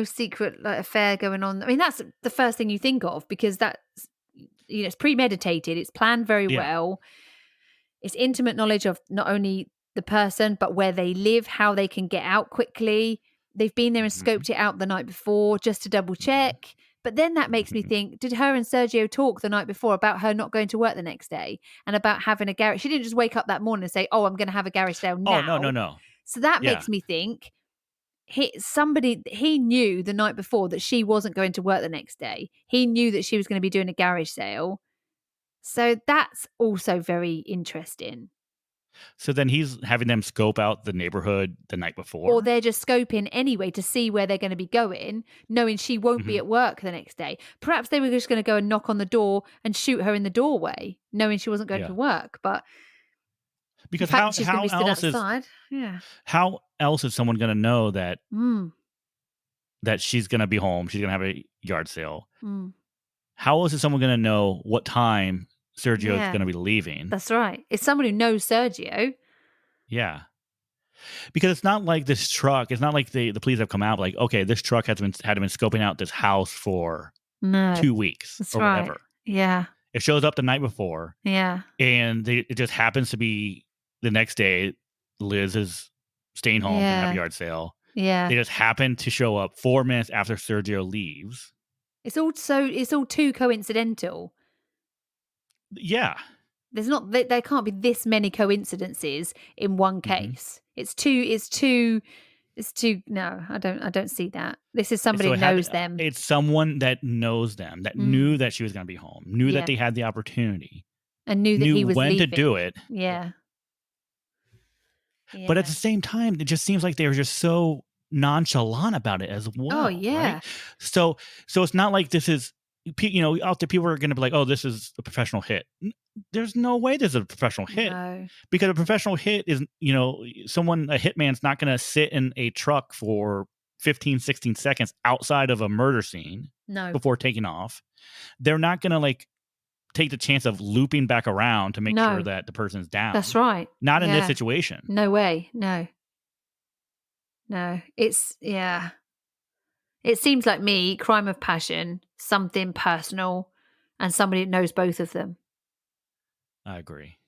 secret like affair going on. I mean, that's the first thing you think of because that's it's premeditated, it's planned very Yeah. well. It's intimate knowledge of not only the person but where they live, how they can get out quickly. They've been there and Mhm. scoped it out the night before just to double Mhm. check. But then that makes me Mhm. think, did her and Sergio talk the night before about her not going to work the next day and about having a garage? She didn't just wake up that morning and say, "Oh, I'm going to have a garage sale Oh, no, no, now." no. So that Yeah. makes me think he knew the night before that she wasn't going to work the next day. He knew that she was going to be doing a garage sale. So that's also very interesting. So then he's having them scope out the neighborhood the night Or before? they're just scoping anyway to see where they're going to be going, knowing she won't be Mhm. at work the next day. Perhaps they were just going to go and knock on the door and shoot her in the doorway, knowing she wasn't going to Yeah. work. But the Because fact that she's going to be stood is outside, yeah. someone gonna know that Mm, she's gonna be home, she's gonna have a yard sale? mm, How else is someone gonna know what time Sergio is yeah, gonna be leaving? that's right. It's someone who knows Sergio. Yeah. Because it's not like this truck, it's not like the police have come out like, "Okay, this truck had been scoping out this house for No, 2 weeks," that's or right. whatever. Yeah. It shows up the night before. Yeah. And it just happens to be the next day. Liz is staying home from happy Yeah. yard sale. Yeah. They just happen to show up 4 minutes after Sergio leaves. It's all too coincidental. Yeah. There can't be this many coincidences in one case. It's too no, I don't see that. This is somebody So who knows them. it's someone that knows them, that knew that she was going to be home, knew that they had the opportunity, and knew that knew he was when leaving. to do it. Yeah. But at the same time, it just seems like they were just so nonchalant about it as well. Oh, yeah. Right? So it's not like this is, out there people are going to be like, oh, this is a professional hit. There's no way this is a professional hit. No. Because a professional hit is, a hitman's not going to sit in a truck for 15, 16 seconds outside of a murder scene before taking off. They're not going to take the chance of looping back around to make sure that the person's down. That's right. Not in this situation. No way. No. It's, It seems like me, crime of passion, something personal, and somebody that knows both of them. I agree.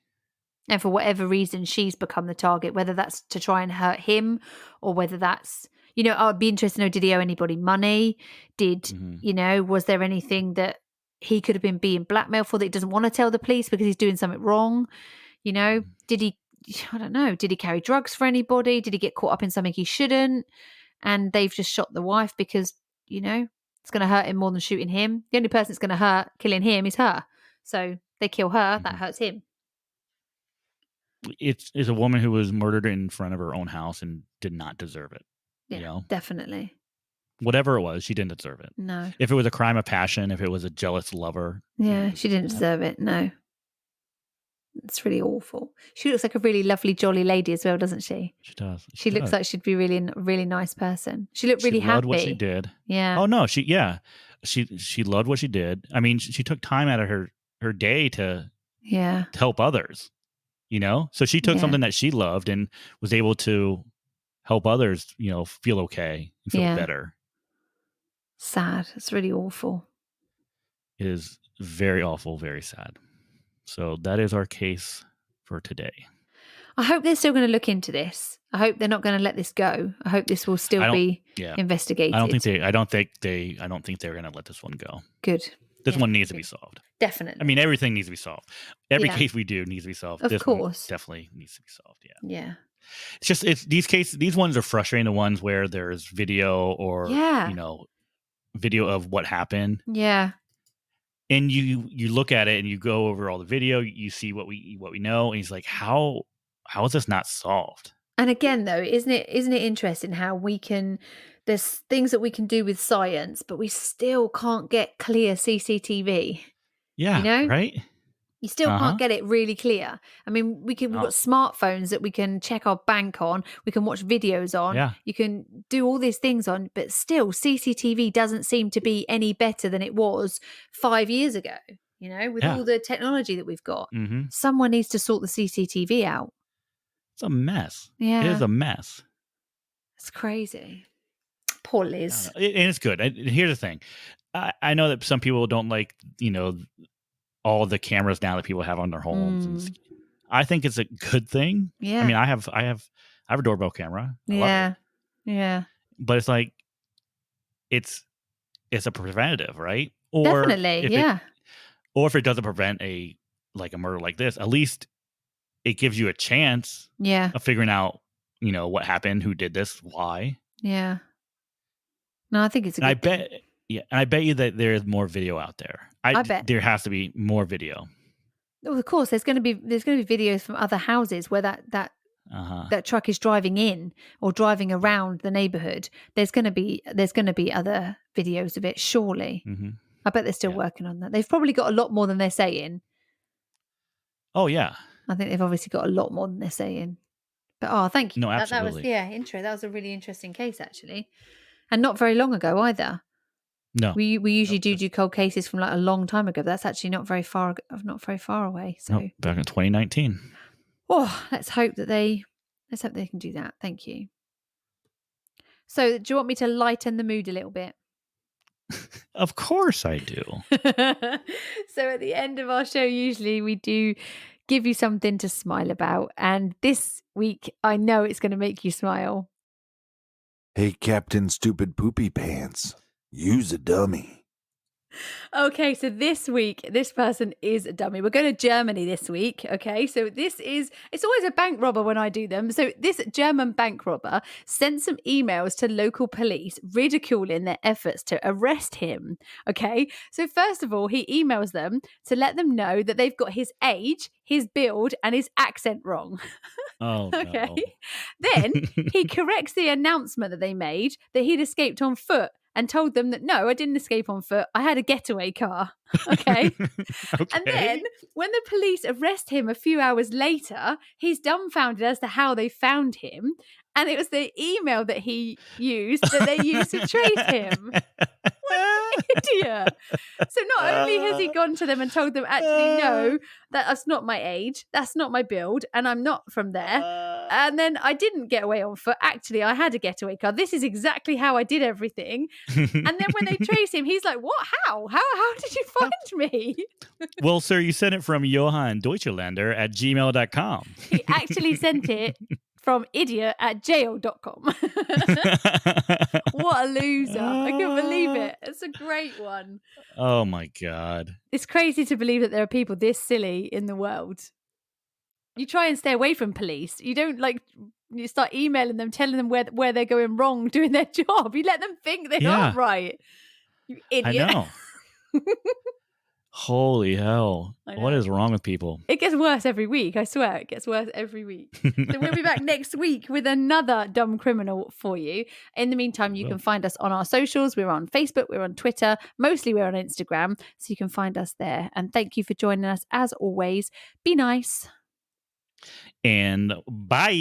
And for whatever reason, she's become the target, whether that's to try and hurt him or whether that's, I'd be interested to know, did he owe anybody money? Was there anything that he could have been being blackmailed for that he doesn't want to tell the police because he's doing something wrong? Did he, I don't know, did he carry drugs for anybody? Did he get caught up in something he shouldn't? And they've just shot the wife because, it's going to hurt him more than shooting him. The only person that's going to hurt killing him is her. So they kill her, that hurts him. It's a woman who was murdered in front of her own house and did not deserve it. Yeah, definitely. Whatever it was, she didn't deserve it. No. If it was a crime of passion, if it was a jealous lover. Yeah, she didn't deserve it. No. It's really awful. She looks like a really lovely, jolly lady as well, doesn't she? She does. She looks like she'd be really nice person. She looked really happy. She loved what she did. Yeah. Oh no, she loved what she did. I mean, she took time out of her day to help others. So she took something that she loved and was able to help others. Feel okay and feel better. Sad. It's really awful. It is very awful, very sad. So that is our case for today. I hope they're still going to look into this. I hope they're not going to let this go. I hope this will still be investigated. I don't think they're going to let this one go. Good. This one needs to be solved. Definitely. I mean, everything needs to be solved. Every case we do needs to be solved. Of course. One definitely needs to be solved. Yeah. Yeah. It's just these ones are frustrating. The ones where there's video or video of what happened. Yeah. And you look at it and you go over all the video, you see what we know, and he's like, how is this not solved? And again, though, isn't it interesting how there's things that we can do with science, but we still can't get clear CCTV. Yeah, right. You still can't get it really clear. I mean, we've got smartphones that we can check our bank on. We can watch videos on. Yeah. You can do all these things on, but still CCTV doesn't seem to be any better than it was 5 years ago, with all the technology that we've got. Mm-hmm. Someone needs to sort the CCTV out. It's a mess. Yeah. It is a mess. It's crazy. Poor Liz. And it's good. Here's the thing. I know that some people don't like, all the cameras now that people have on their homes. I think it's a good thing. Yeah. I mean, I have a doorbell camera. I love it. Yeah. But it's like it's a preventative, right? Or definitely. Or if it doesn't prevent a murder like this, at least it gives you a chance of figuring out, what happened, who did this, why. Yeah. No, I think it's a good thing. I bet you that there's more video out there. I bet there has to be more video. Well, of course, there's going to be videos from other houses where that truck is driving in or driving around the neighborhood. There's going to be other videos of it, surely. Mm-hmm. I bet they're still working on that. They've probably got a lot more than they're saying. Oh yeah, I think they've obviously got a lot more than they're saying. But thank you. No, absolutely. That was a really interesting case actually, and not very long ago either. No, we usually do cold cases from a long time ago. But that's actually not very far away. So back in 2019. Oh, let's hope they can do that. Thank you. So, do you want me to lighten the mood a little bit? Of course I do. So at the end of our show, usually we do give you something to smile about. And this week, I know it's going to make you smile. Hey, Captain Stupid Poopy Pants, use a dummy. Okay, so this week, this person is a dummy. We're going to Germany this week. Okay, so it's always a bank robber when I do them. So this German bank robber sent some emails to local police ridiculing their efforts to arrest him. Okay, so first of all, he emails them to let them know that they've got his age, his build, and his accent wrong. Oh, Okay, no. then he corrects the announcement that they made that he'd escaped on foot, and told them that, no, I didn't escape on foot. I had a getaway car. Okay. And then when the police arrest him a few hours later, he's dumbfounded as to how they found him. And it was the email that he used that they used to trace him. What an idiot. So not only has he gone to them and told them, actually, no, that's not my age, that's not my build, and I'm not from there. And then I didn't get away on foot. Actually, I had a getaway car. This is exactly how I did everything. And then when they trace him, he's like, what? How did you find me? Well, sir, you sent it from Johann Deutschelander at gmail.com. He actually sent it from idiot@jail.com. What a loser. I can't believe it. It's a great one. Oh, my God. It's crazy to believe that there are people this silly in the world. You try and stay away from police. You don't you start emailing them, telling them where they're going wrong doing their job. You let them think they aren't right. You idiot. I know. Holy hell. What is wrong with people? It gets worse every week. I swear it gets worse every week. So we'll be back next week with another dumb criminal for you. In the meantime, you can find us on our socials. We're on Facebook. We're on Twitter. Mostly we're on Instagram. So you can find us there. And thank you for joining us. As always, be nice. And bye.